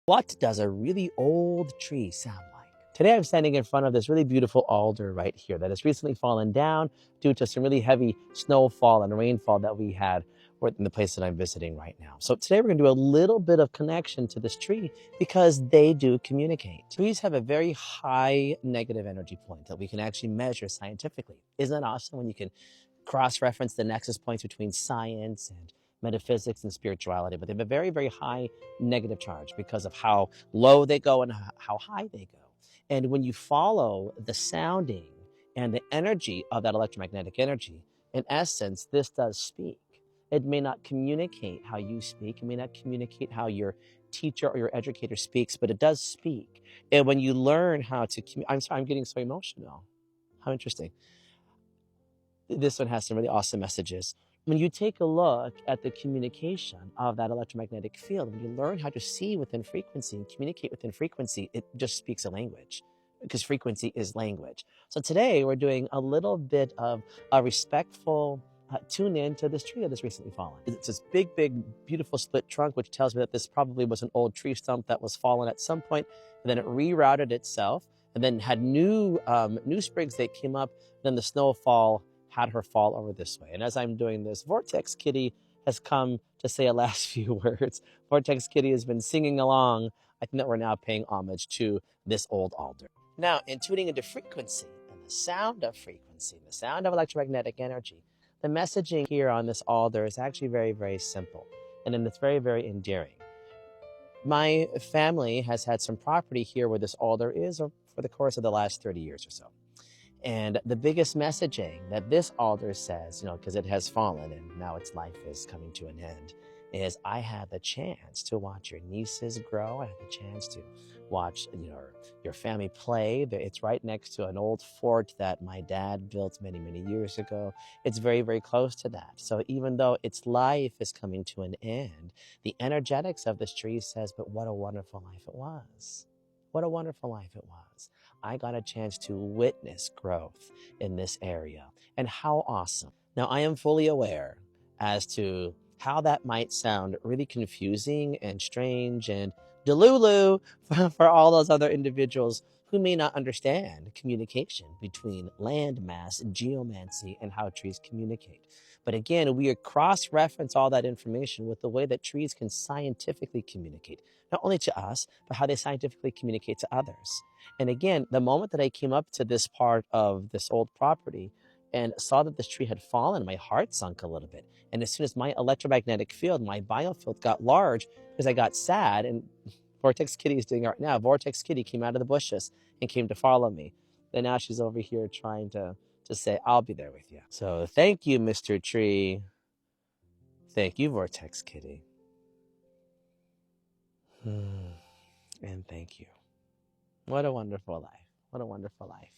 What does a really old tree sound like? Today I'm standing in front of this really beautiful alder right here that has recently fallen down due to some really heavy snowfall and rainfall that we had in the place that I'm visiting right now. So today we're going to do a little bit of connection to this tree because they do communicate. Trees have a very high negative energy point that we can actually measure scientifically. Isn't that awesome when you can cross-reference the nexus points between science and metaphysics and spirituality, but they have a very, very high negative charge because of how low they go and how high they go. And when you follow the sounding and the energy of that electromagnetic energy, in essence, this does speak. It may not communicate how you speak. It may not communicate how your teacher or your educator speaks, but it does speak. And when you learn how to, I'm sorry, I'm getting so emotional. How interesting. This one has some really awesome messages. When you take a look at the communication of that electromagnetic field, when you learn how to see within frequency and communicate within frequency, it just speaks a language because frequency is language. So today we're doing a little bit of a respectful tune in to this tree that has recently fallen. It's this big, big, beautiful split trunk, which tells me that this probably was an old tree stump that was fallen at some point, and then it rerouted itself, and then had new sprigs that came up. Then the snowfall had her fall over this way. And as I'm doing this, Vortex Kitty has come to say a last few words. Vortex Kitty has been singing along. I think that we're now paying homage to this old alder. Now, in tuning into frequency and the sound of frequency, the sound of electromagnetic energy, the messaging here on this alder is actually very, very simple. And then it's very, very endearing. My family has had some property here where this alder is for the course of the last 30 years or so. And the biggest messaging that this alder says, because it has fallen and now its life is coming to an end, is I had the chance to watch your nieces grow. I had the chance to watch your family play. It's right next to an old fort that my dad built many, many years ago. It's very, very close to that. So even though its life is coming to an end, the energetics of this tree says, but what a wonderful life it was. What a wonderful life it was. I got a chance to witness growth in this area. And how awesome. Now, I am fully aware as to how that might sound really confusing and strange and delulu for all those other individuals who may not understand communication between landmass, geomancy, and how trees communicate. But again, we cross-reference all that information with the way that trees can scientifically communicate, not only to us, but how they scientifically communicate to others. And again, the moment that I came up to this part of this old property and saw that this tree had fallen, my heart sunk a little bit. And as soon as my electromagnetic field, my biofield got large, because I got sad, and Vortex Kitty is doing it right now. Vortex Kitty came out of the bushes and came to follow me. And now she's over here trying to say, I'll be there with you. So thank you, Mr. Tree. Thank you, Vortex Kitty. And thank you. What a wonderful life. What a wonderful life.